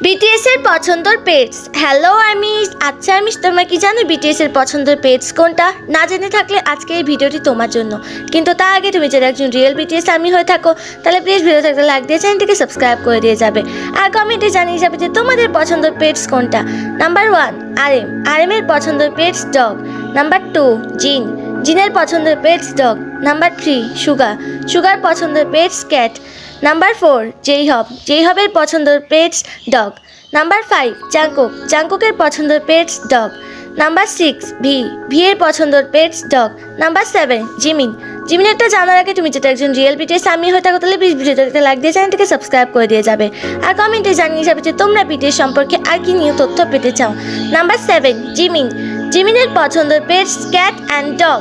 BTS এর পছন্দের pets. Hello আমিস। আচ্ছা আমিস, তোমরা কি জানো বিটিএস এর পছন্দের পেটস কোনটা? না জেনে থাকলে আজকে এই ভিডিওটি তোমার জন্য। কিন্তু তার আগে তুমি যদি একজন রিয়েল বিটিএস আর্মি হয়ে থাকো তাহলে প্লিজ ভিডিওতে একটা লাইক দিয়ে চ্যানেলটিকে সাবস্ক্রাইব করে দিয়ে যাবে। আর কমেন্টে জানিয়ে যাবে যে তোমাদের পছন্দের পেটস কোনটা। Number 1 RM. আরএমের পছন্দের পেটস ডগ। নাম্বার 2 জিন। জিনের পছন্দের pets dog. Number 3 Suga. Suga পছন্দের পেটস ক্যাট। Number 4 J Hope. জেইহবের পছন্দের পেটস ডগ। Number 5 Jungkook. জাংকুকের পছন্দের পেটস ডগ। Number 6 V. ভিয়ের পছন্দের পেটস ডগ। Number 7 Jimin. জিমিনেরটা জানার আগে তুমি যেটা একজন রিয়েল বিটিএস আর্মি হয়ে থাকো তাহলে প্লিজ ভিডিওতে একটা লাইক দিয়ে চ্যানেলটিকে সাবস্ক্রাইব করে দিয়ে যাবে। আর কমেন্টে জানিয়ে যাবে যে তোমরা বিটিএস সম্পর্কে আর কি নিউ তথ্য পেতে চাও। Number 7 Jimin. জিমিনের পছন্দের পেটস ক্যাট অ্যান্ড ডগ।